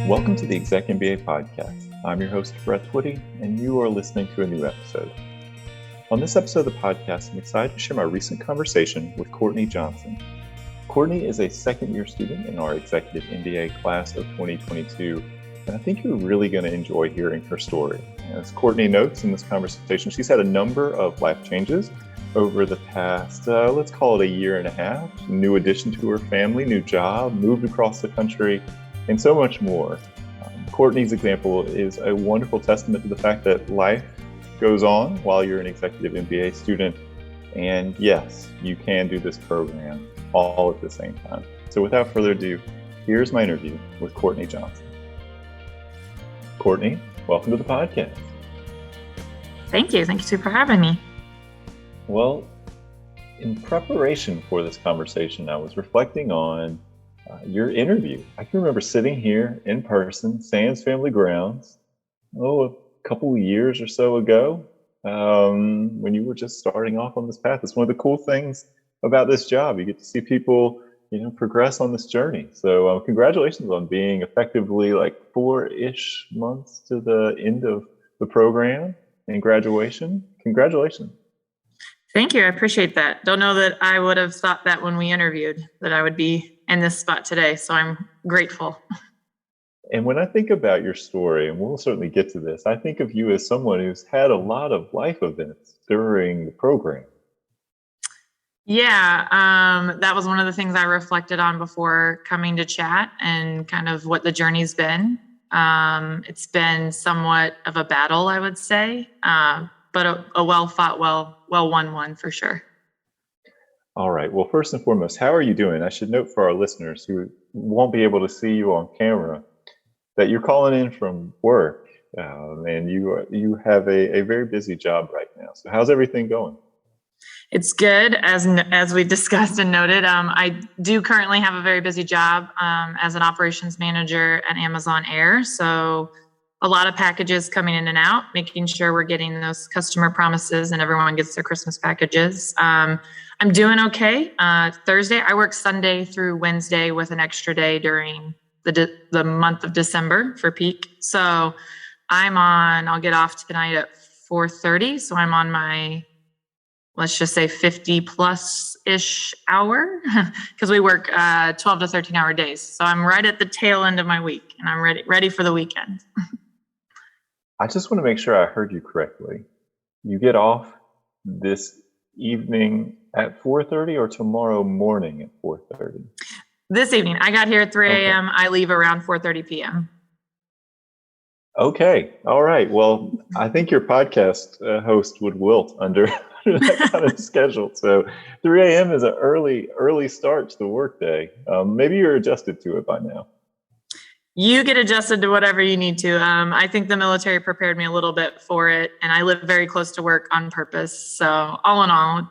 Welcome to the ExecMBA podcast. I'm your host, Brett Twitty, and you are listening to a new episode. On this episode of the podcast, I'm excited to share my recent conversation with Kortney Johnson. Kortney is a second-year student in our Executive MBA Class of 2022, and I think you're really going to enjoy hearing her story. As Kortney notes in this conversation, she's had a number of life changes over the past, let's call it a year and a half. New addition to her family, new job, moved across the country, and so much more. Kortney's example is a wonderful testament to the fact that life goes on while you're an Executive MBA student. And yes, you can do this program all at the same time. So without further ado, here's my interview with Kortney Johnson. Kortney, welcome to the podcast. Thank you. Thank you for having me. Well, in preparation for this conversation, I was reflecting on your interview. I can remember sitting here in person, Sands Family Grounds, a couple of years or so ago, when you were just starting off on this path. It's one of the cool things about this job. You get to see people, progress on this journey. So congratulations on being effectively like 4-ish months to the end of the program and graduation. Congratulations. Thank you. I appreciate that. Don't know that I would have thought that when we interviewed, that I would be in this spot today. So I'm grateful. And when I think about your story, and we'll certainly get to this, I think of you as someone who's had a lot of life events during the program. Yeah, that was one of the things I reflected on before coming to chat and kind of what the journey's been. It's been somewhat of a battle, I would say, but a well-fought, well-won one for sure. All right. Well, first and foremost, how are you doing? I should note for our listeners who won't be able to see you on camera that you're calling in from work, and you have a very busy job right now. So how's everything going? It's good. As we discussed and noted, I do currently have a very busy job as an operations manager at Amazon Air. So a lot of packages coming in and out, making sure we're getting those customer promises and everyone gets their Christmas packages. I'm doing okay. Thursday, I work Sunday through Wednesday with an extra day during the month of December for peak. So I'll get off tonight at 4:30. So I'm on my, let's just say 50 plus ish hour because we work 12 to 13 hour days. So I'm right at the tail end of my week and I'm ready for the weekend. I just want to make sure I heard you correctly. You get off this evening at 4:30 or tomorrow morning at 4:30? This evening. I got here at 3 a.m. Okay. I leave around 4:30 p.m. Okay. All right. Well, I think your podcast host would wilt under that kind of schedule. So 3 a.m. is an early start to the workday. Maybe you're adjusted to it by now. You get adjusted to whatever you need to. I think the military prepared me a little bit for it, and I live very close to work on purpose. So all in all,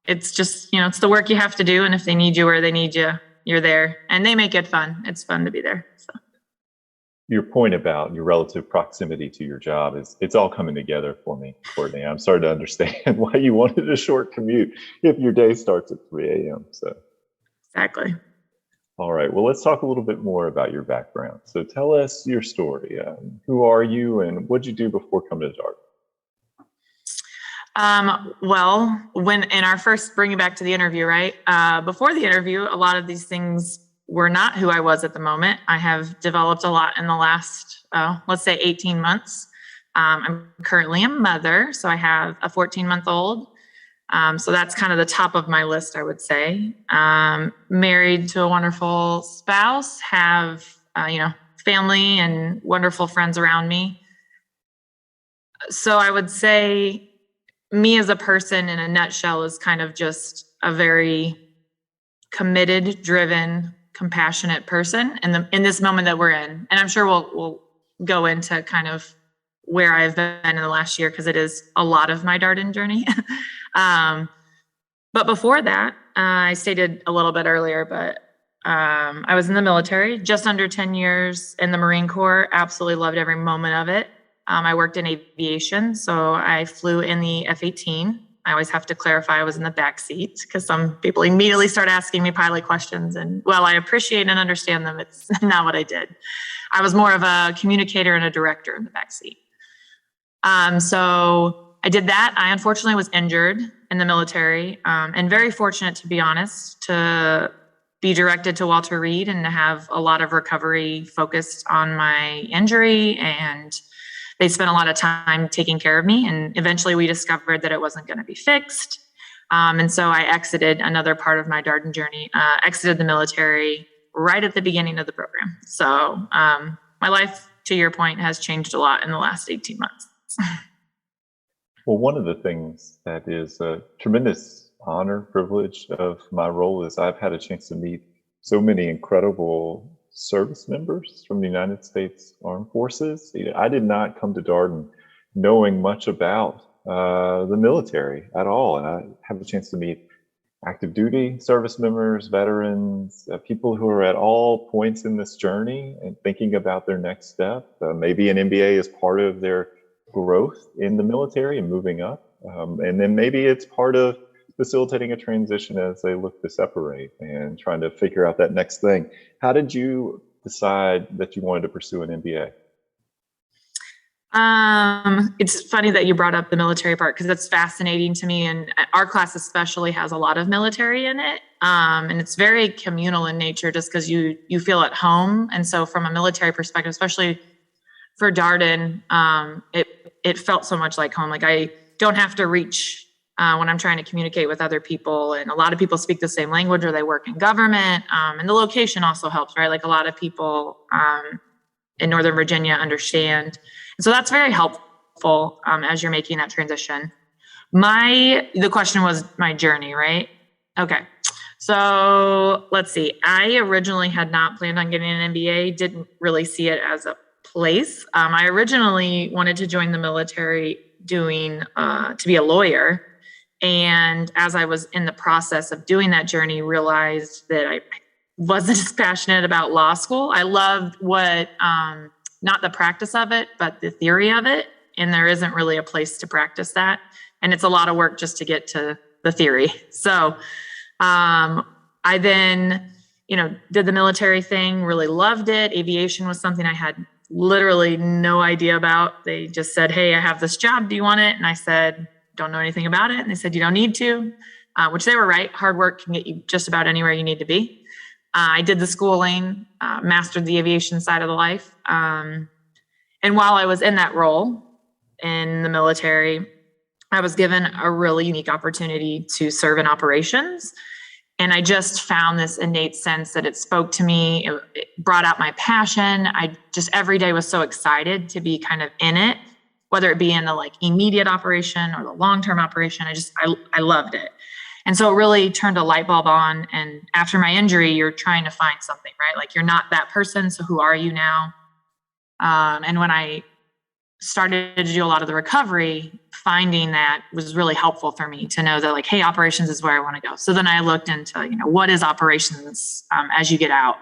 it's just, it's the work you have to do. And if they need you where they need you, you're there. And they make it fun. It's fun to be there. So. Your point about your relative proximity to your job it's all coming together for me, Kortney. I'm starting to understand why you wanted a short commute if your day starts at 3 a.m. So exactly. All right. Well, let's talk a little bit more about your background. So tell us your story. Who are you and what did you do before coming to Darden? Well, when in our first, bring you back to the interview, right? Before the interview, a lot of these things were not who I was at the moment. I have developed a lot in the last, let's say 18 months. I'm currently a mother, so I have a 14-month-old. So that's kind of the top of my list, I would say. Married to a wonderful spouse, have, family and wonderful friends around me. So I would say me as a person in a nutshell is kind of just a very committed, driven, compassionate person in this moment that we're in. And I'm sure we'll go into kind of where I've been in the last year because it is a lot of my Darden journey. But before that, I stated a little bit earlier, but I was in the military, just under 10 years in the Marine Corps. Absolutely loved every moment of it. I worked in aviation, so I flew in the F-18 I always have to clarify I was in the back seat because some people immediately start asking me pilot questions. And while I appreciate and understand them, it's not what I did. I was more of a communicator and a director in the back seat. So I did that. I unfortunately was injured in the military, and very fortunate, to be honest, to be directed to Walter Reed and to have a lot of recovery focused on my injury. And they spent a lot of time taking care of me. And eventually we discovered that it wasn't going to be fixed. And so I exited another part of my Darden journey, exited the military right at the beginning of the program. So my life, to your point, has changed a lot in the last 18 months. Well, one of the things that is a tremendous honor, privilege of my role is I've had a chance to meet so many incredible service members from the United States Armed Forces. I did not come to Darden knowing much about the military at all. And I have a chance to meet active duty service members, veterans, people who are at all points in this journey and thinking about their next step. Maybe an MBA is part of their growth in the military and moving up. And then maybe it's part of facilitating a transition as they look to separate and trying to figure out that next thing. How did you decide that you wanted to pursue an MBA? It's funny that you brought up the military part because that's fascinating to me. And our class especially has a lot of military in it. And it's very communal in nature just because you feel at home. And so from a military perspective, especially for Darden, it felt so much like home. Like I don't have to reach when I'm trying to communicate with other people. And a lot of people speak the same language or they work in government. And the location also helps, right? Like a lot of people in Northern Virginia understand. And so that's very helpful as you're making that transition. The question was my journey, right? Okay. So let's see. I originally had not planned on getting an MBA, didn't really see it as a place. I originally wanted to join the military to be a lawyer. And as I was in the process of doing that journey, realized that I wasn't as passionate about law school. I loved not the practice of it, but the theory of it. And there isn't really a place to practice that. And it's a lot of work just to get to the theory. So I then, did the military thing, really loved it. Aviation was something I had literally no idea about. They just said, "Hey, I have this job. Do you want it?" And I said, "Don't know anything about it." And they said, "You don't need to," which they were right. Hard work can get you just about anywhere you need to be. I did the schooling, mastered the aviation side of the life. And while I was in that role in the military, I was given a really unique opportunity to serve in operations. And I just found this innate sense that it spoke to me. It brought out my passion. I just every day was so excited to be kind of in it, whether it be in the immediate operation or the long-term operation. I loved it. And so it really turned a light bulb on. And after my injury, you're trying to find something, right? Like you're not that person. So who are you now? And when I started to do a lot of the recovery, finding that was really helpful for me to know that hey, operations is where I want to go. So then I looked into, what is operations as you get out,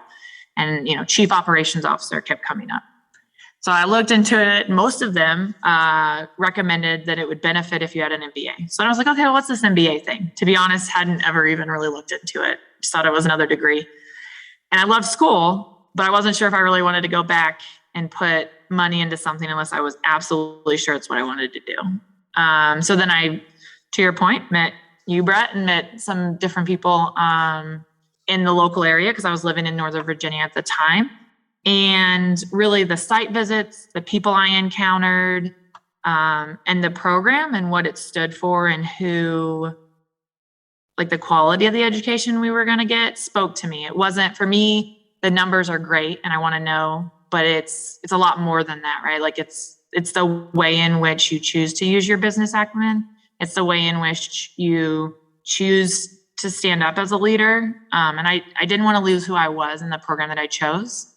and, chief operations officer kept coming up. So I looked into it. Most of them recommended that it would benefit if you had an MBA. So I was like, okay, well, what's this MBA thing? To be honest, hadn't ever even really looked into it. Just thought it was another degree. And I loved school, but I wasn't sure if I really wanted to go back and put money into something unless I was absolutely sure it's what I wanted to do. So then I, to your point, met you, Brett, and met some different people in the local area because I was living in Northern Virginia at the time. And really the site visits, the people I encountered, and the program and what it stood for and who, the quality of the education we were going to get spoke to me. It wasn't, for me, the numbers are great and I want to know, but it's a lot more than that, right? It's the way in which you choose to use your business acumen. It's the way in which you choose to stand up as a leader. And I didn't want to lose who I was in the program that I chose.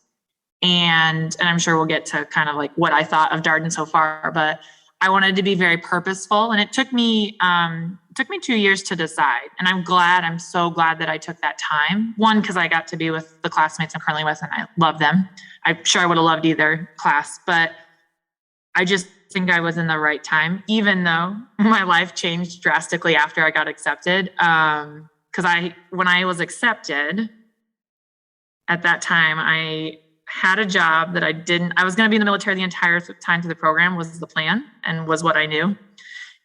And I'm sure we'll get to kind of what I thought of Darden so far, but I wanted to be very purposeful. And it took me 2 years to decide. And I'm so glad that I took that time. One, because I got to be with the classmates I'm currently with and I love them. I'm sure I would have loved either class, but I just think I was in the right time, even though my life changed drastically after I got accepted. Because when I was accepted, at that time, I had a job that I was going to be in the military the entire time through the program was the plan and was what I knew.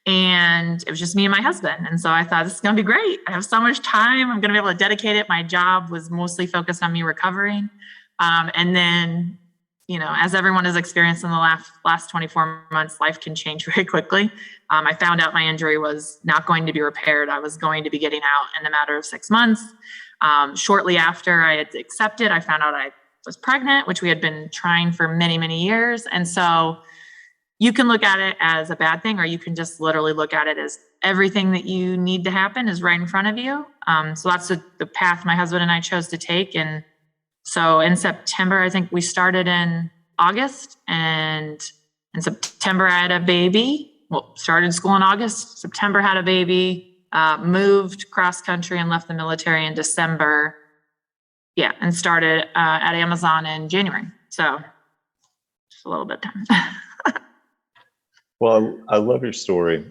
And it was just me and my husband. And so I thought, this is going to be great. I have so much time. I'm going to be able to dedicate it. My job was mostly focused on me recovering. And then, as everyone has experienced in the last 24 months, life can change very quickly. I found out my injury was not going to be repaired. I was going to be getting out in a matter of 6 months. Shortly after I had accepted, I found out I was pregnant, which we had been trying for many, many years. And so you can look at it as a bad thing, or you can just literally look at it as everything that you need to happen is right in front of you. So that's the path my husband and I chose to take. And so in September, I think we started in August, and in September I had a baby. Well, started school in August, September had a baby, moved cross country and left the military in December. Yeah. And started at Amazon in January. So just a little bit of time. Well, I love your story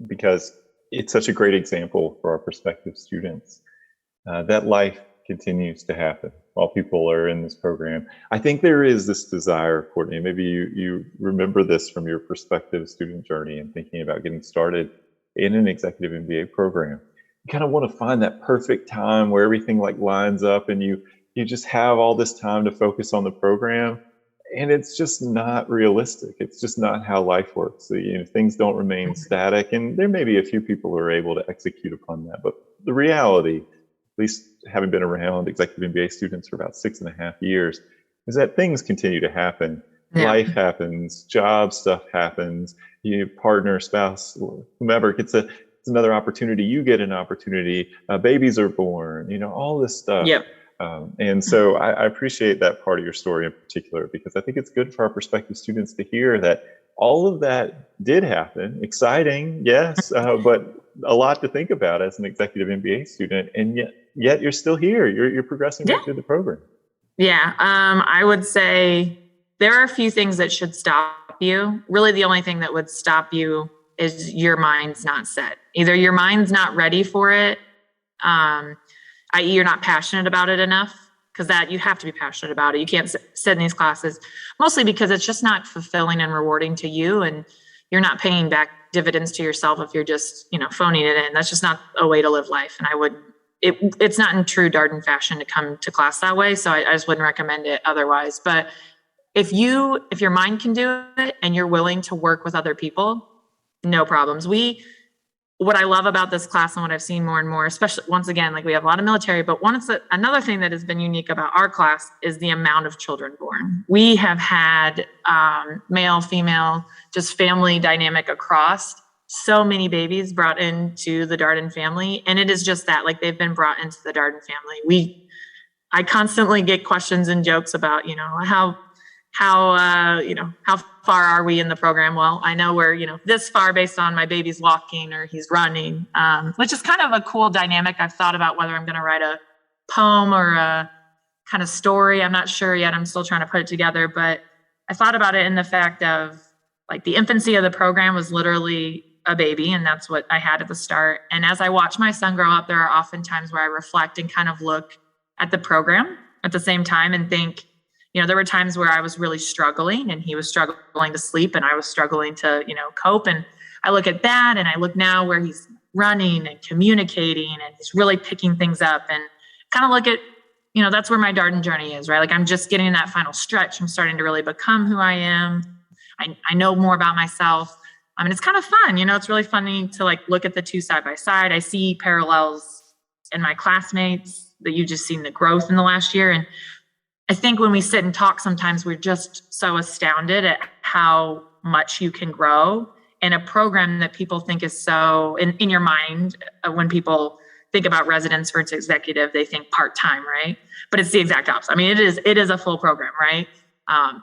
because it's such a great example for our prospective students. That life continues to happen while people are in this program. I think there is this desire, Kortney, maybe you remember this from your prospective student journey and thinking about getting started in an executive MBA program. You kind of want to find that perfect time where everything lines up and you just have all this time to focus on the program. And it's just not realistic. It's just not how life works. So, things don't remain static, and there may be a few people who are able to execute upon that. But the reality, at least having been around executive MBA students for about 6.5 years, is that things continue to happen. Yeah. Life happens, job stuff happens, partner, spouse, whomever gets it's another opportunity. You get an opportunity. Babies are born. All this stuff. Yep. And so I appreciate that part of your story in particular, because I think it's good for our prospective students to hear that all of that did happen. Exciting, yes, but a lot to think about as an executive MBA student, and yet you're still here. You're progressing right through the program. Yeah, I would say there are a few things that should stop you. Really, the only thing that would stop you is your mind's not set. Either your mind's not ready for it, i.e. you're not passionate about it enough, because that you have to be passionate about it. You can't sit in these classes, mostly because it's just not fulfilling and rewarding to you, and you're not paying back dividends to yourself if you're just, phoning it in. That's just not a way to live life. And it's not in true Darden fashion to come to class that way. So I just wouldn't recommend it otherwise. But if your mind can do it and you're willing to work with other people, no problems. What I love about this class and what I've seen more and more, especially once again, we have a lot of military, but another thing that has been unique about our class is the amount of children born. We have had male, female, just family dynamic across, so many babies brought into the Darden family. And it is just that, they've been brought into the Darden family. I constantly get questions and jokes about, how far are we in the program? Well, I know we're, this far based on my baby's walking or he's running, which is kind of a cool dynamic. I've thought about whether I'm going to write a poem or a kind of story. I'm not sure yet. I'm still trying to put it together, but I thought about it in the fact of the infancy of the program was literally a baby, and that's what I had at the start. And as I watch my son grow up, there are often times where I reflect and kind of look at the program at the same time and think, there were times where I was really struggling and he was struggling to sleep and I was struggling to, cope. And I look at that and I look now where he's running and communicating and he's really picking things up, and kind of look at, that's where my Darden journey is, right? I'm just getting that final stretch. I'm starting to really become who I am. I know more about myself. It's kind of fun. It's really funny to look at the two side by side. I see parallels in my classmates that you've just seen the growth in the last year. And I think when we sit and talk, sometimes we're just so astounded at how much you can grow in a program that people think is so in your mind. When people think about residence versus executive, they think part-time, right? But it's the exact opposite. It is a full program, right?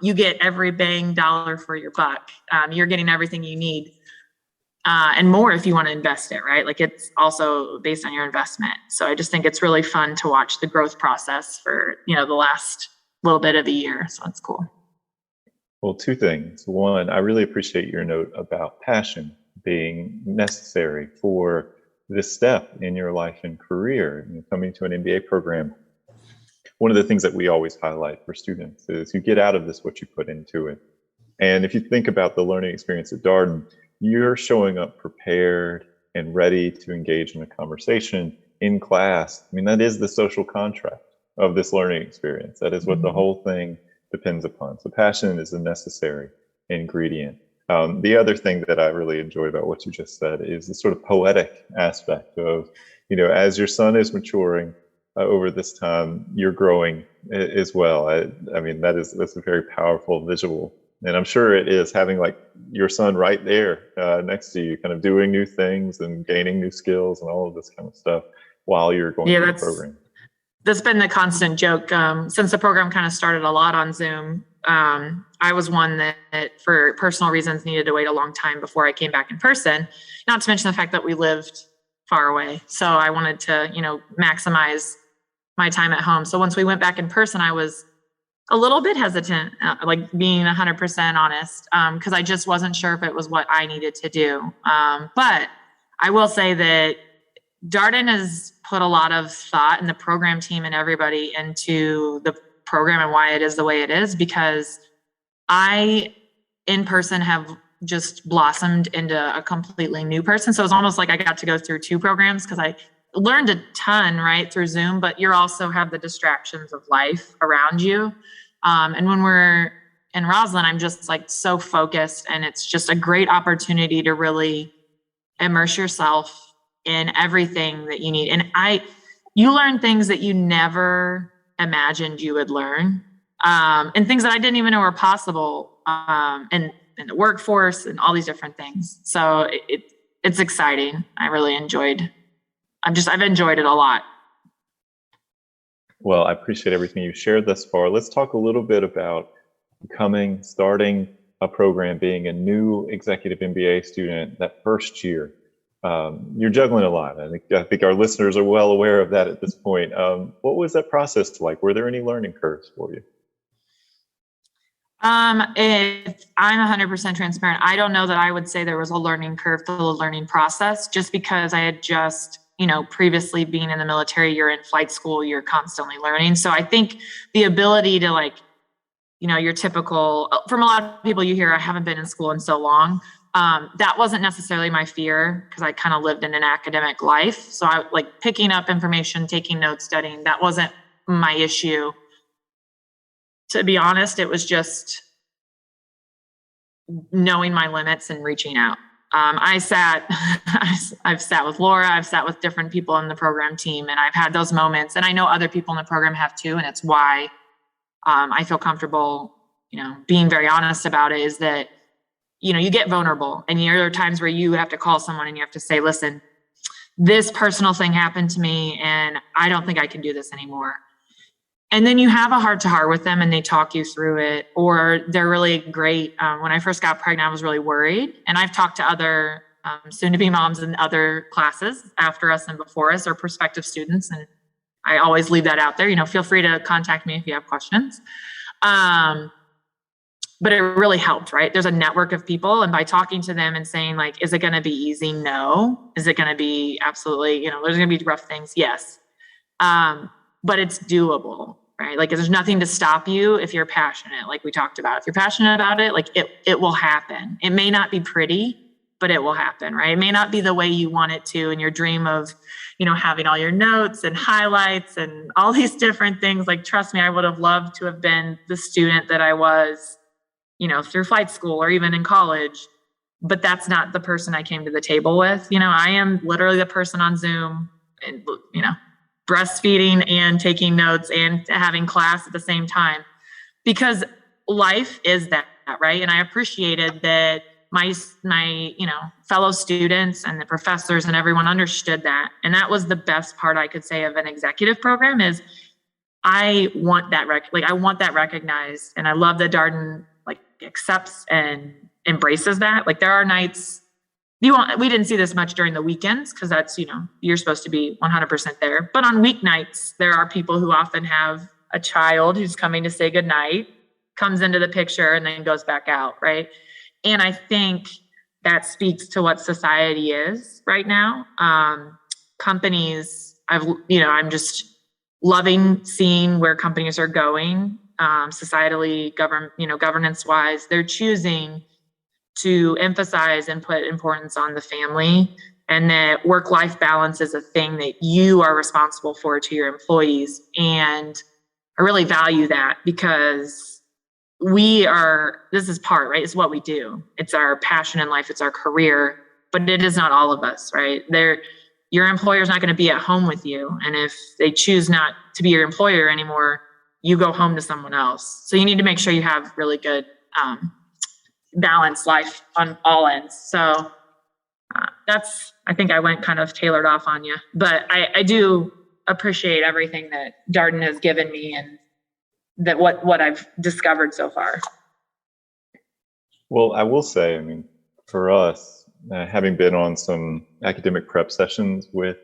You get every bang dollar for your buck. You're getting everything you need. And more if you want to invest it, right? It's also based on your investment. So I just think it's really fun to watch the growth process for, the last little bit of a year. So it's cool. Well, two things. One, I really appreciate your note about passion being necessary for this step in your life and career. Coming to an MBA program, one of the things that we always highlight for students is you get out of this what you put into it. And if you think about the learning experience at Darden, you're showing up prepared and ready to engage in a conversation in class. I mean, that is the social contract of this learning experience. That is what the whole thing depends upon. So passion is a necessary ingredient. The other thing that I really enjoy about what you just said is the sort of poetic aspect of, as your son is maturing over this time, you're growing as well. I mean, that's a very powerful visual. And I'm sure it is having like your son right there next to you, kind of doing new things and gaining new skills and all of this kind of stuff while you're going through the program. That's been the constant joke. Since the program kind of started a lot on Zoom, I was one that for personal reasons needed to wait a long time before I came back in person, not to mention the fact that we lived far away. So I wanted to, maximize my time at home. So once we went back in person, I was a little bit hesitant, like being 100% honest, because I just wasn't sure if it was what I needed to do. But I will say that Darden has put a lot of thought, and the program team and everybody, into the program and why it is the way it is, because I, in person, have just blossomed into a completely new person. So it's almost like I got to go through two programs, because I learned a ton right through Zoom, but you also have the distractions of life around you. And when we're in Roslyn, I'm just like so focused, and it's just a great opportunity to really immerse yourself in everything that you need. And you learn things that you never imagined you would learn, and things that I didn't even know were possible, in the workforce and all these different things. So it's exciting. I've enjoyed it a lot. Well, I appreciate everything you've shared thus far. Let's talk a little bit about starting a program, being a new Executive MBA student that first year. You're juggling a lot. I think our listeners are well aware of that at this point. What was that process like? Were there any learning curves for you? If I'm 100% transparent, I don't know that I would say there was a learning curve to the learning process, just because I had just previously being in the military. You're in flight school, you're constantly learning. So I think the ability to your typical, from a lot of people you hear, I haven't been in school in so long. That wasn't necessarily my fear, because I kind of lived in an academic life. So I picking up information, taking notes, studying, that wasn't my issue. To be honest, it was just knowing my limits and reaching out. I've sat with Laura, I've sat with different people in the program team, and I've had those moments, and I know other people in the program have too. And it's why I feel comfortable, being very honest about it, is that, you get vulnerable, and there are times where you have to call someone and you have to say, listen, this personal thing happened to me and I don't think I can do this anymore. And then you have a heart to heart with them and they talk you through it, or they're really great. When I first got pregnant, I was really worried. And I've talked to other soon-to-be moms in other classes after us and before us, or prospective students. And I always leave that out there. Feel free to contact me if you have questions. But it really helped, right? There's a network of people. And by talking to them and saying, is it going to be easy? No. Is it going to be absolutely, there's going to be rough things? Yes. But it's doable, right? There's nothing to stop you if you're passionate, like we talked about. If you're passionate about it, it will happen. It may not be pretty, but it will happen, right? It may not be the way you want it to, and your dream of, having all your notes and highlights and all these different things. Trust me, I would have loved to have been the student that I was, through flight school or even in college, but that's not the person I came to the table with. I am literally the person on Zoom and, breastfeeding and taking notes and having class at the same time, because life is that, right? And I appreciated that my fellow students and the professors and everyone understood that. And that was the best part I could say of an executive program, is I want that I want that recognized. And I love that Darden accepts and embraces that. There are nights we didn't see this much during the weekends, because that's, you're supposed to be 100% there. But on weeknights, there are people who often have a child who's coming to say goodnight, comes into the picture and then goes back out, right? And I think that speaks to what society is right now. Companies, I'm just loving seeing where companies are going, societally, governance wise. They're choosing to emphasize and put importance on the family, and that work-life balance is a thing that you are responsible for to your employees. And I really value that, because this is part, right? It's what we do. It's our passion in life. It's our career, but it is not all of us, right? Your employer is not going to be at home with you. And if they choose not to be your employer anymore, you go home to someone else. So you need to make sure you have really good, balanced life on all ends. So I think I went kind of tailored off on you, but I do appreciate everything that Darden has given me, and that what I've discovered so far. Well, I will say, I mean, for us, having been on some academic prep sessions with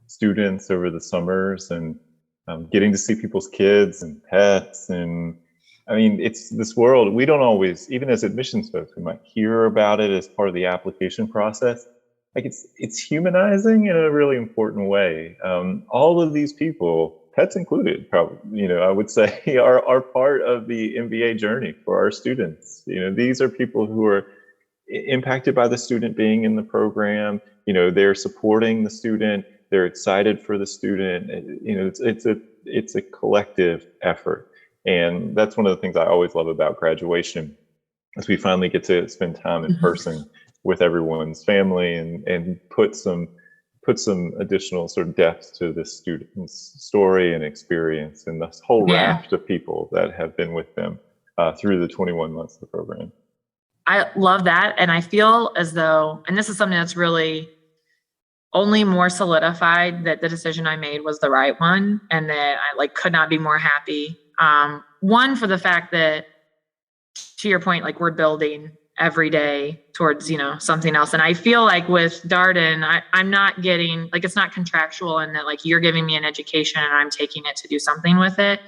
students over the summers, and getting to see people's kids and pets, and I mean, it's this world, we don't always, even as admissions folks, we might hear about it as part of the application process. Like it's humanizing in a really important way. All of these people, pets included, probably, I would say are part of the MBA journey for our students. These are people who are impacted by the student being in the program. They're supporting the student. They're excited for the student. It's a collective effort. And that's one of the things I always love about graduation, is we finally get to spend time in person with everyone's family, and put some additional sort of depth to the student's story and experience, and this whole raft of people that have been with them through the 21 months of the program. I love that. And I feel as though, and this is something that's really only more solidified that the decision I made was the right one, and that I could not be more happy. One, for the fact that, to your point, we're building every day towards, something else. And I feel like with Darden, I'm not getting, it's not contractual, and that you're giving me an education and I'm taking it to do something with it.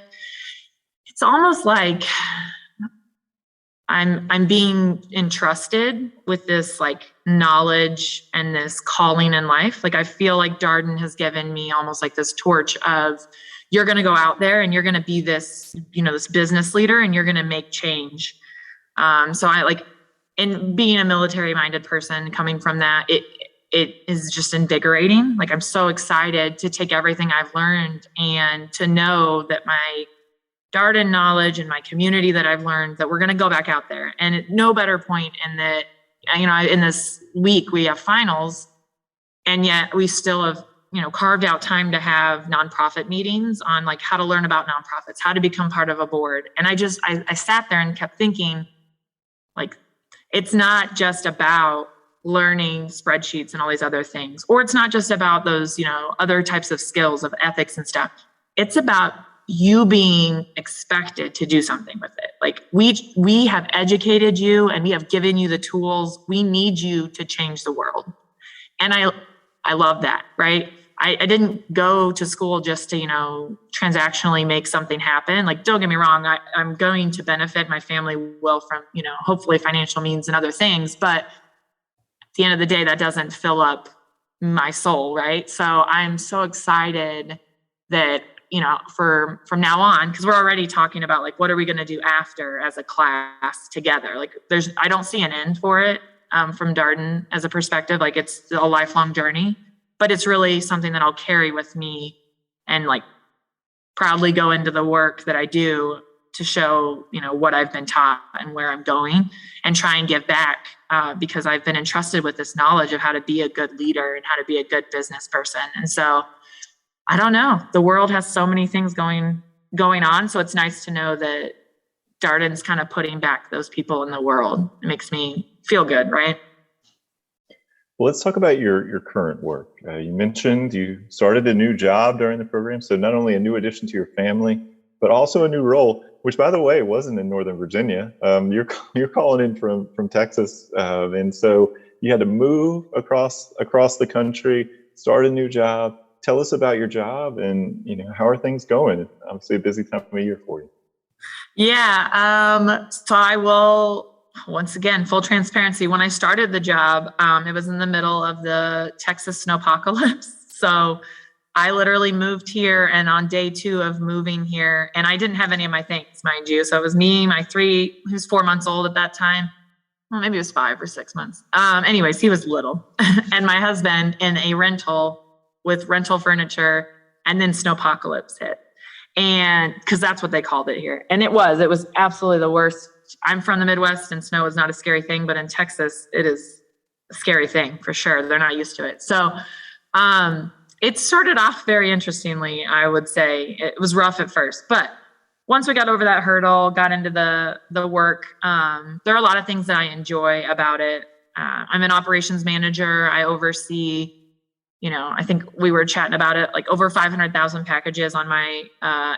It's almost like I'm being entrusted with this knowledge and this calling in life. I feel like Darden has given me almost this torch of, you're going to go out there and you're going to be this, this business leader, and you're going to make change. So and being a military minded person, coming from that, it is just invigorating. I'm so excited to take everything I've learned, and to know that my Darden knowledge and my community that I've learned, that we're going to go back out there. And at no better point in that, in this week we have finals, and yet we still have, carved out time to have nonprofit meetings on how to learn about nonprofits, how to become part of a board. And I sat there and kept thinking, it's not just about learning spreadsheets and all these other things, or it's not just about those, other types of skills of ethics and stuff. It's about you being expected to do something with it. We have educated you, and we have given you the tools. We need you to change the world. And I love that, right? I didn't go to school just to, transactionally make something happen. Don't get me wrong, I'm going to benefit, my family will, from, hopefully financial means and other things. But at the end of the day, that doesn't fill up my soul, right? So I'm so excited that, from now on, because we're already talking about what are we going to do after as a class together? I don't see an end for it from Darden as a perspective. It's a lifelong journey. But it's really something that I'll carry with me, and proudly go into the work that I do to show, what I've been taught and where I'm going, and try and give back because I've been entrusted with this knowledge of how to be a good leader and how to be a good business person. And so I don't know, the world has so many things going on. So it's nice to know that Darden's kind of putting back those people in the world. It makes me feel good, right? Well, let's talk about your current work. You mentioned you started a new job during the program, so not only a new addition to your family, but also a new role, which, by the way, wasn't in Northern Virginia. You're calling in from Texas, and so you had to move across the country, start a new job. Tell us about your job, and how are things going? It's obviously a busy time of year for you. Yeah. So I will, once again, full transparency. When I started the job, it was in the middle of the Texas snowpocalypse. So I literally moved here, and on day 2 of moving here, and I didn't have any of my things, mind you. So it was me, my 3, who's 4 months old at that time. Well, maybe it was 5 or 6 months. Anyways, he was little, and my husband in a rental with rental furniture, and then snowpocalypse hit. And because that's what they called it here. And it was absolutely the worst. I'm from the Midwest, and snow is not a scary thing, but in Texas, it is a scary thing for sure. They're not used to it. So, it started off very interestingly, I would say. It was rough at first, but once we got over that hurdle, got into the work, there are a lot of things that I enjoy about it. I'm an operations manager. I oversee, I think we were chatting about it, like over 500,000 packages on my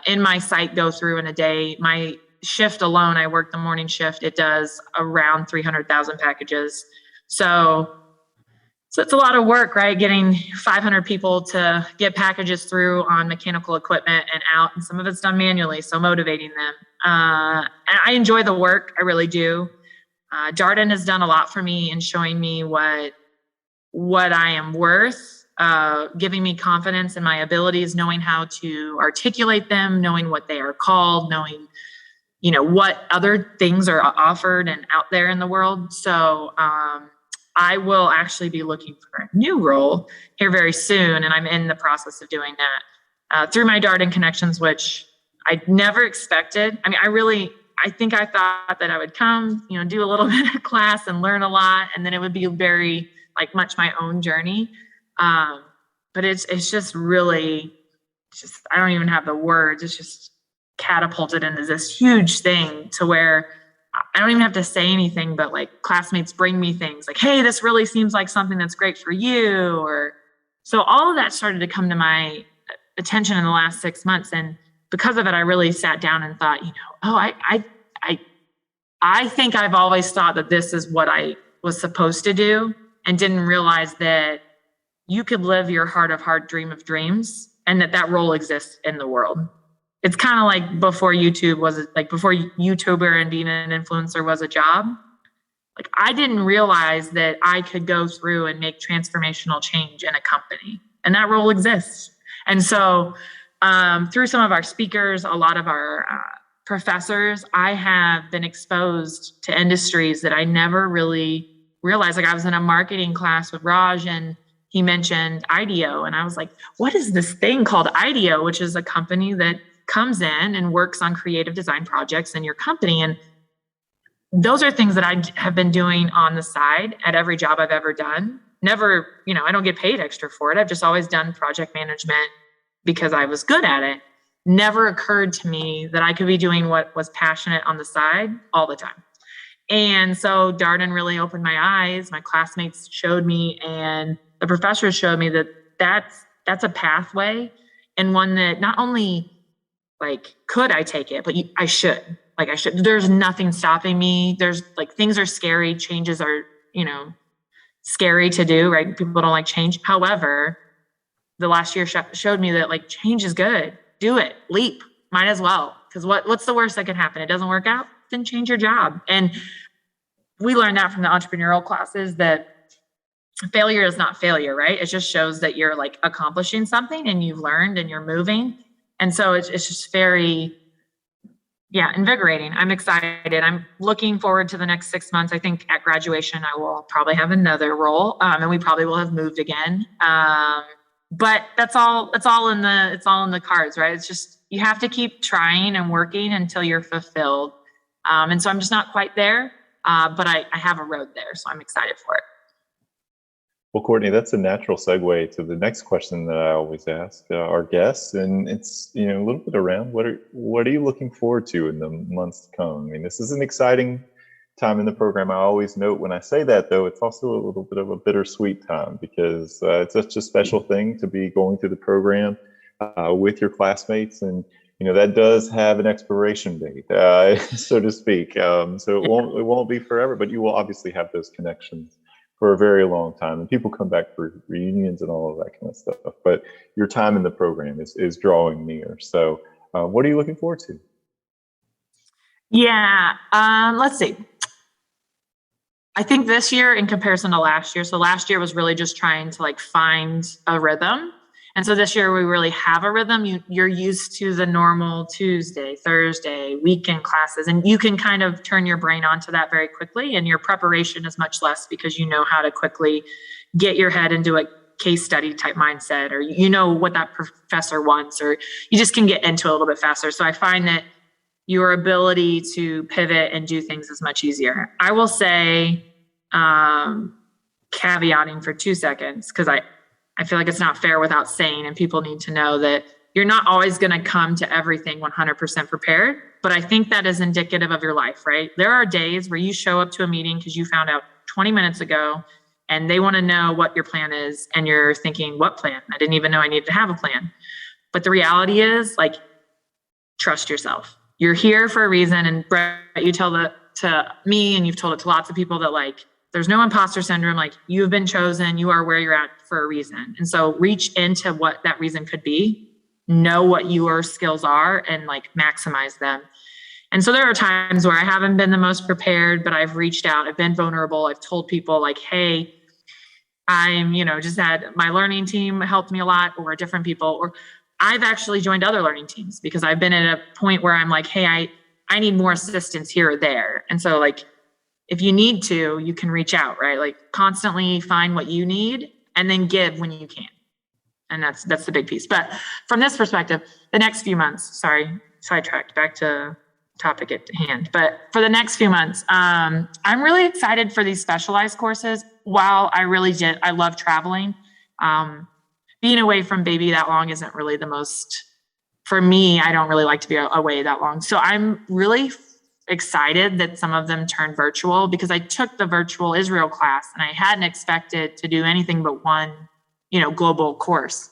in my site go through in a day. My shift alone, I work the morning shift. It does around 300,000 packages. So it's a lot of work, right? Getting 500 people to get packages through on mechanical equipment and out, and some of it's done manually, so motivating them. And I enjoy the work, I really do. Darden has done a lot for me in showing me what I am worth, giving me confidence in my abilities, knowing how to articulate them, knowing what they are called, knowing, what other things are offered and out there in the world. So, I will actually be looking for a new role here very soon, and I'm in the process of doing that through my Darden connections, which I never expected. I mean, I think I thought that I would come, do a little bit of class and learn a lot, and then it would be very much my own journey. But it's just really, I don't even have the words. It's just catapulted into this huge thing to where I don't even have to say anything, but classmates bring me things like, hey, this really seems like something that's great for you. So all of that started to come to my attention in the last 6 months. And because of it, I really sat down and thought, I think I've always thought that this is what I was supposed to do, and didn't realize that you could live your heart of heart dream of dreams, and that role exists in the world. It's kind of like before YouTuber and being an influencer was a job. I didn't realize that I could go through and make transformational change in a company, and that role exists. And so through some of our speakers, a lot of our professors, I have been exposed to industries that I never really realized. I was in a marketing class with Raj, and he mentioned IDEO, and I was like, what is this thing called IDEO, which is a company that comes in and works on creative design projects in your company. And those are things that I have been doing on the side at every job I've ever done. Never, I don't get paid extra for it. I've just always done project management because I was good at it. Never occurred to me that I could be doing what was passionate on the side all the time. And so Darden really opened my eyes. My classmates showed me, and the professors showed me that that's a pathway, and one that not only could I take it, but I should. There's nothing stopping me. There's things are scary. Changes are, scary to do, right? People don't like change. However, the last year showed me that change is good. Do it. Leap. Might as well. Because what's the worst that could happen? It doesn't work out? Then change your job. And we learned that from the entrepreneurial classes, that failure is not failure, right? It just shows that you're accomplishing something, and you've learned, and you're moving. And so it's just very, invigorating. I'm excited. I'm looking forward to the next 6 months. I think at graduation, I will probably have another role, and we probably will have moved again. But it's all in the cards, right? It's just, you have to keep trying and working until you're fulfilled. And so I'm just not quite there, but I have a road there. So I'm excited for it. Well, Kortney, that's a natural segue to the next question that I always ask our guests, and it's a little bit around what are you looking forward to in the months to come? I mean, this is an exciting time in the program. I always note when I say that, though, it's also a little bit of a bittersweet time, because it's such a special thing to be going through the program with your classmates, and that does have an expiration date, so to speak. So it won't be forever, but you will obviously have those connections for a very long time, and people come back for reunions and all of that kind of stuff. But your time in the program is drawing near. So what are you looking forward to? Yeah. Let's see. I think this year in comparison to last year, so last year was really just trying to like find a rhythm. And so this year we really have a rhythm. You're used to the normal Tuesday, Thursday, weekend classes, and you can kind of turn your brain onto that very quickly. And your preparation is much less because you know how to quickly get your head into a case study type mindset, or you know what that professor wants, or you just can get into it a little bit faster. So I find that your ability to pivot and do things is much easier. I will say, caveating for 2 seconds, because I feel like it's not fair without saying, and people need to know that you're not always going to come to everything 100% prepared. But I think that is indicative of your life, right? There are days where you show up to a meeting because you found out 20 minutes ago and they want to know what your plan is. And you're thinking, what plan? I didn't even know I needed to have a plan. But the reality is, like, trust yourself. You're here for a reason. And Brett, you tell that to me, and you've told it to lots of people, that like, there's no imposter syndrome. Like, you've been chosen, you are where you're at for a reason. And so reach into what that reason could be, know what your skills are, and like maximize them. And so there are times where I haven't been the most prepared, but I've reached out, I've been vulnerable. I've told people like, hey, I'm, just had my learning team helped me a lot, or different people, or I've actually joined other learning teams because I've been at a point where I'm like, hey, I need more assistance here or there. And so like, if you need to, you can reach out, right? Like, constantly find what you need and then give when you can. And that's the big piece. But from this perspective, the next few months, sorry, sidetracked, back to topic at hand. But for the next few months, I'm really excited for these specialized courses. While I love traveling, being away from baby that long isn't really the most, for me, I don't really like to be away that long. So I'm really excited that some of them turned virtual, because I took the virtual Israel class and I hadn't expected to do anything but one, global course.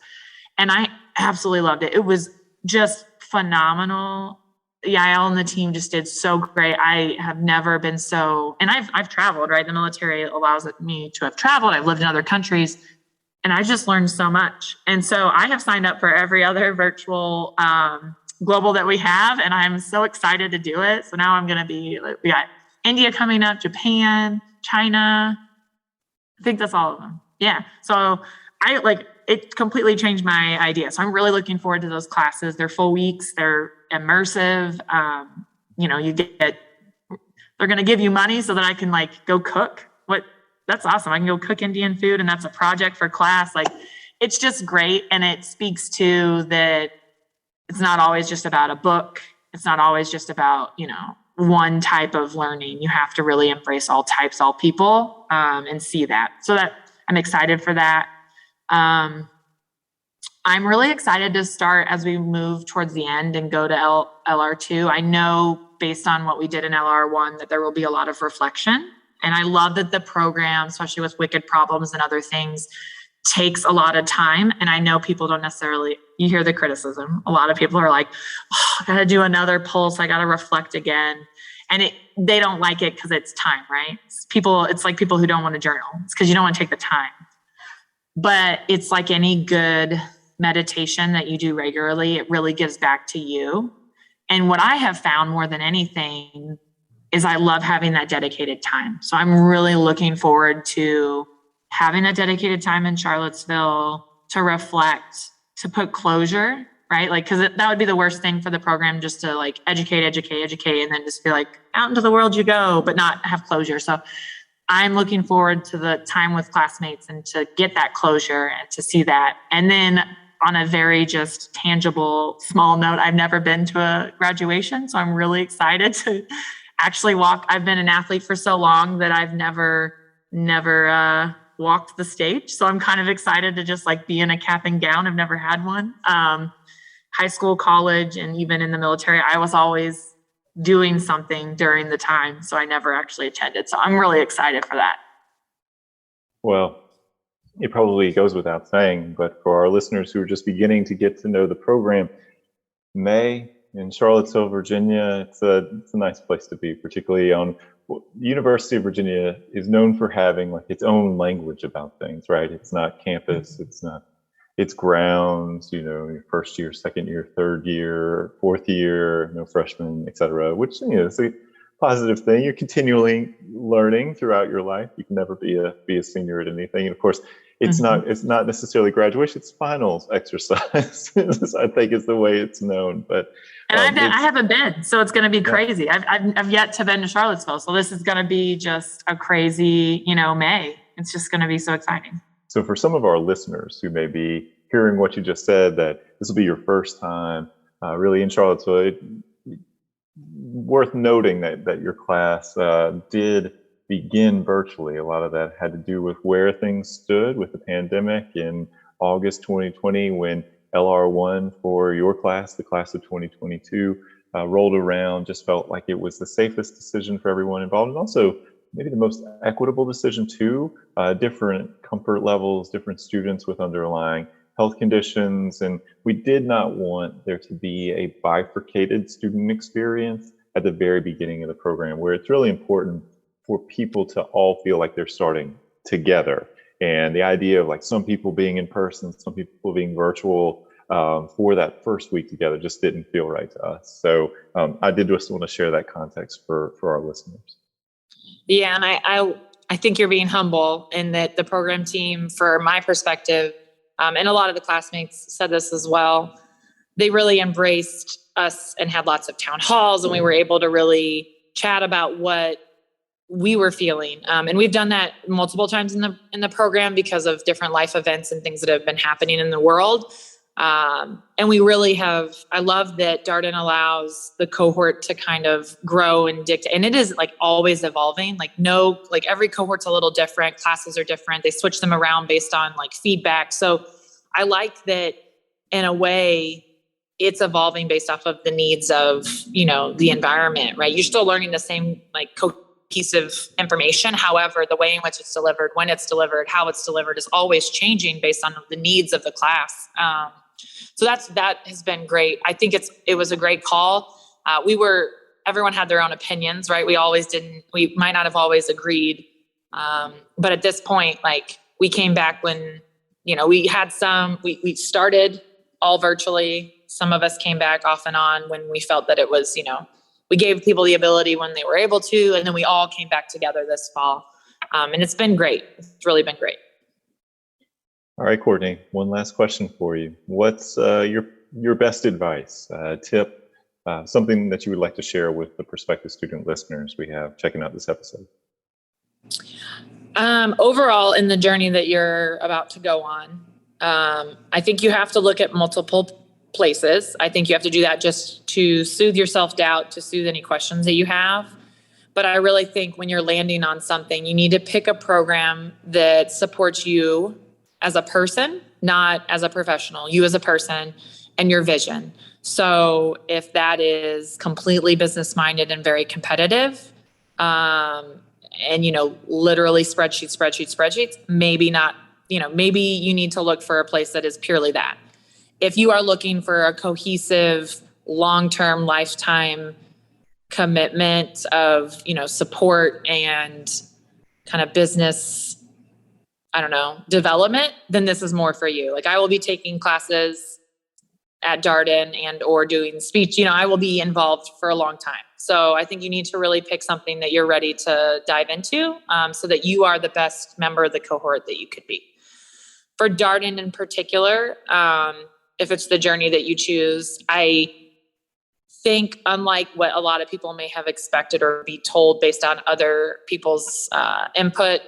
And I absolutely loved it. It was just phenomenal. Yael and the team just did so great. I have never been so, and I've traveled, right? The military allows me to have traveled. I've lived in other countries, and I just learned so much. And so I have signed up for every other virtual global that we have, and I'm so excited to do it. So now I'm going to we got India coming up, Japan, China. I think that's all of them. Yeah. So it completely changed my idea. So I'm really looking forward to those classes. They're full weeks. They're immersive. They're going to give you money so that I can like go cook. That's awesome. I can go cook Indian food, and that's a project for class. Like, it's just great. And it speaks to that it's not always just about a book. It's not always just about, one type of learning. You have to really embrace all types, all people, and see that. So that I'm excited for that. I'm really excited to start as we move towards the end and go to LR2. I know based on what we did in LR1 that there will be a lot of reflection. And I love that the program, especially with wicked problems and other things, takes a lot of time. And I know people don't necessarily, you hear the criticism. A lot of people are like, I got to do another pulse. I got to reflect again. And they don't like it because it's time, right? It's like people who don't want to journal. It's because you don't want to take the time. But it's like any good meditation that you do regularly, it really gives back to you. And what I have found more than anything is I love having that dedicated time. So I'm really looking forward to having that dedicated time in Charlottesville to reflect, to put closure, right? Like, because that would be the worst thing for the program, just to like educate, and then just be like, out into the world you go, but not have closure. So I'm looking forward to the time with classmates and to get that closure and to see that. And then on a very just tangible, small note, I've never been to a graduation. So I'm really excited to actually walk. I've been an athlete for so long that I've never walked the stage. So I'm kind of excited to just like be in a cap and gown. I've never had one. High school, college, and even in the military, I was always doing something during the time. So I never actually attended. So I'm really excited for that. Well, it probably goes without saying, but for our listeners who are just beginning to get to know the program, May in Charlottesville, Virginia, it's a nice place to be, particularly on the University of Virginia is known for having like its own language about things, right? It's not campus, it's not it's grounds, your first year, second year, third year, fourth year, freshman, et cetera, which, is a positive thing. You're continually learning throughout your life. You can never be a senior at anything. And of course, it's not necessarily graduation, it's finals exercise, I think is the way it's known. But and I haven't been, so it's going to be crazy. I've yet to been to Charlottesville, so this is going to be just a crazy, May. It's just going to be so exciting. So for some of our listeners who may be hearing what you just said, that this will be your first time really in Charlottesville, worth noting that your class did begin virtually. A lot of that had to do with where things stood with the pandemic in August 2020, when LR1 for your class, the class of 2022, rolled around. Just felt like it was the safest decision for everyone involved, and also maybe the most equitable decision too. Different comfort levels, different students with underlying health conditions, and we did not want there to be a bifurcated student experience at the very beginning of the program, where it's really important for people to all feel like they're starting together. And the idea of like some people being in person, some people being virtual for that first week together just didn't feel right to us. So I did just want to share that context for our listeners. Yeah, and I think you're being humble in that the program team, for my perspective, and a lot of the classmates said this as well, they really embraced us and had lots of town halls, and we were able to really chat about what we were feeling. And we've done that multiple times in the program because of different life events and things that have been happening in the world. And we really have, I love that Darden allows the cohort to kind of grow and dictate. And it is like always evolving, like every cohort's a little different. Classes are different. They switch them around based on like feedback. So I like that in a way it's evolving based off of the needs of, the environment, right? You're still learning the same like cohesive information. However, the way in which it's delivered, when it's delivered, how it's delivered is always changing based on the needs of the class. So that has been great. I think it was a great call. Everyone had their own opinions, right? We might not have always agreed. But at this point, like we came back when, we had we started all virtually. Some of us came back off and on when we felt that it was, we gave people the ability when they were able to, and then we all came back together this fall. And it's been great. It's really been great. All right, Kortney, one last question for you. What's your best advice, tip, something that you would like to share with the prospective student listeners we have checking out this episode? Overall, in the journey that you're about to go on, I think you have to look at multiple places. I think you have to do that just to soothe your self-doubt, to soothe any questions that you have. But I really think when you're landing on something, you need to pick a program that supports you as a person, not as a professional, you as a person and your vision. So if that is completely business-minded and very competitive, and, literally spreadsheets, maybe not, maybe you need to look for a place that is purely that. If you are looking for a cohesive, long-term, lifetime commitment of, support and kind of business, development, then this is more for you. Like I will be taking classes at Darden and or doing speech, I will be involved for a long time. So I think you need to really pick something that you're ready to dive into, so that you are the best member of the cohort that you could be. For Darden in particular, if it's the journey that you choose, I think unlike what a lot of people may have expected or be told based on other people's input,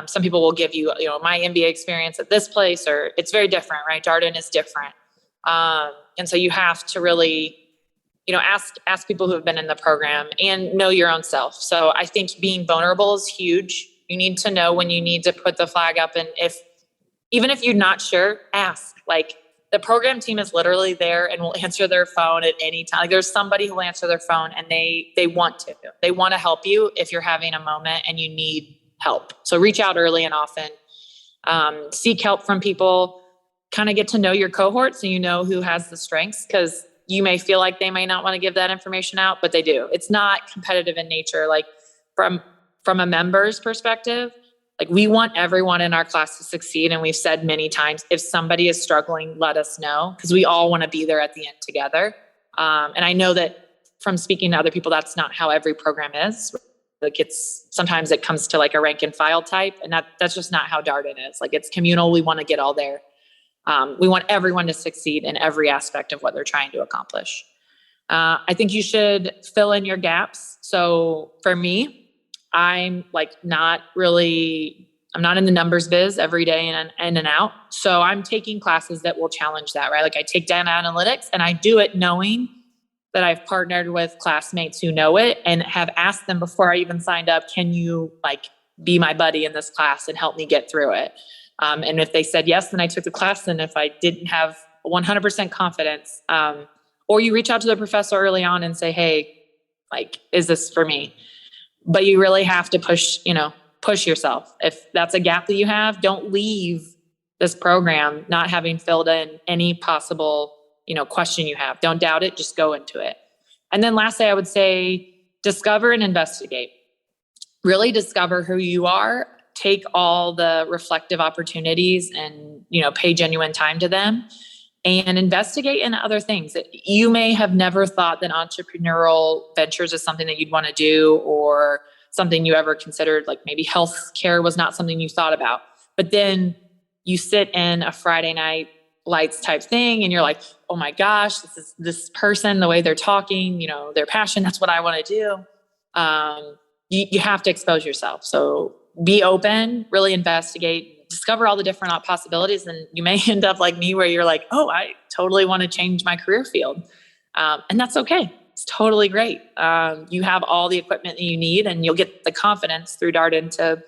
some people will give you, my MBA experience at this place, or it's very different, right? Darden is different. And so you have to really, ask people who have been in the program and know your own self. So I think being vulnerable is huge. You need to know when you need to put the flag up. And even if you're not sure, ask. Like the program team is literally there and will answer their phone at any time. Like there's somebody who will answer their phone and they want to help you if you're having a moment and you need help. So reach out early and often, seek help from people, kind of get to know your cohort so you know who has the strengths, because you may feel like they may not want to give that information out, but they do. It's not competitive in nature. Like from a member's perspective, Like, we want everyone in our class to succeed. And we've said many times, if somebody is struggling, let us know, because we all want to be there at the end together. And I know that from speaking to other people, that's not how every program is. Like, sometimes it comes to like a rank and file type, and that's just not how Darden is. Like, it's communal. We want to get all there. We want everyone to succeed in every aspect of what they're trying to accomplish. I think you should fill in your gaps. So for me, I'm not in the numbers biz every day in and out. So I'm taking classes that will challenge that, right? Like, I take data analytics, and I do it knowing that I've partnered with classmates who know it and have asked them before I even signed up, can you be my buddy in this class and help me get through it? And if they said yes, then I took the class. And if I didn't have 100% confidence, or you reach out to the professor early on and say, hey, is this for me? But you really have to push yourself. If that's a gap that you have, don't leave this program not having filled in any possible, question you have. Don't doubt it. Just go into it. And then lastly, I would say discover and investigate. Really discover who you are. Take all the reflective opportunities and, pay genuine time to them, and investigate in other things. You may have never thought that entrepreneurial ventures is something that you'd want to do, or something you ever considered. Like, maybe healthcare was not something you thought about, but then you sit in a Friday night lights type thing, and you're like, oh my gosh, this person, the way they're talking, their passion, that's what I want to do. You have to expose yourself. So be open, really investigate, discover all the different possibilities. And you may end up like me, where you're like, oh, I totally want to change my career field. And that's okay. It's totally great. You have all the equipment that you need, and you'll get the confidence through Darden to,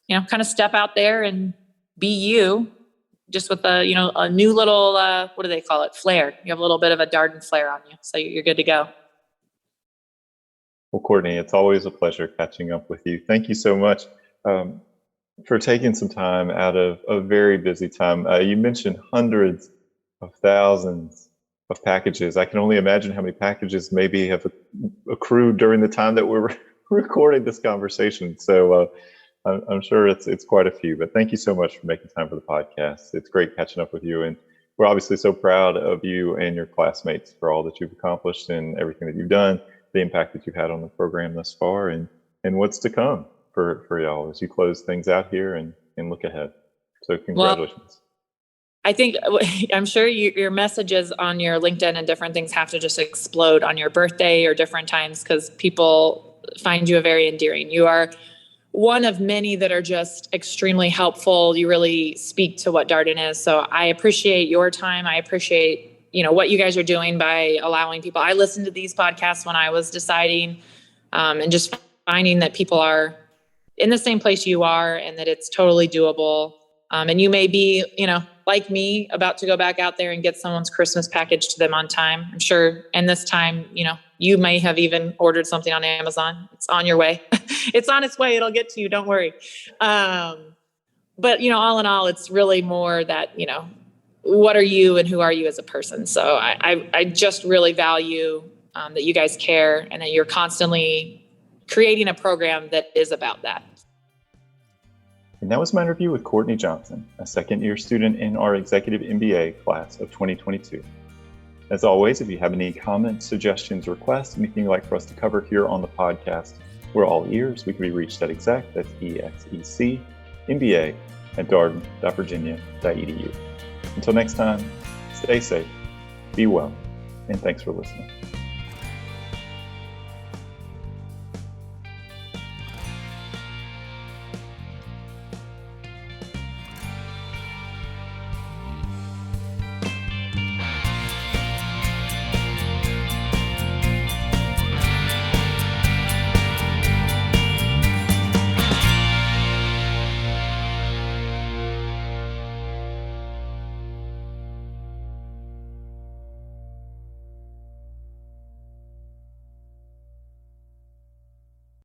kind of step out there and be you, just with a new little, what do they call it? Flair. You have a little bit of a Darden flair on you. So you're good to go. Well, Kortney, it's always a pleasure catching up with you. Thank you so much for taking some time out of a very busy time. You mentioned hundreds of thousands of packages. I can only imagine how many packages maybe have accrued during the time that we're recording this conversation. So I'm sure it's quite a few, but thank you so much for making time for the podcast. It's great catching up with you, and we're obviously so proud of you and your classmates for all that you've accomplished and everything that you've done, the impact that you've had on the program thus far, and what's to come for y'all as you close things out here and look ahead. So congratulations. Well, I think, I'm sure your messages on your LinkedIn and different things have to just explode on your birthday or different times, because people find you very endearing. You are one of many that are just extremely helpful. You really speak to what Darden is. So I appreciate your time. I appreciate, what you guys are doing by allowing people. I listened to these podcasts when I was deciding, and just finding that people are in the same place you are, and that it's totally doable. And you may be, like me, about to go back out there and get someone's Christmas package to them on time. I'm sure. And this time, you may have even ordered something on Amazon. It's on your way. It's on its way. It'll get to you. Don't worry. But, all in all, it's really more that, what are you and who are you as a person? So I just really value that you guys care, and that you're constantly creating a program that is about that. And that was my interview with Kortney Johnson, a second-year student in our Executive MBA class of 2022. As always, if you have any comments, suggestions, requests, anything you'd like for us to cover here on the podcast, we're all ears. We can be reached at exec, that's EXEC, MBA, at darden.virginia.edu. Until next time, stay safe, be well, and thanks for listening.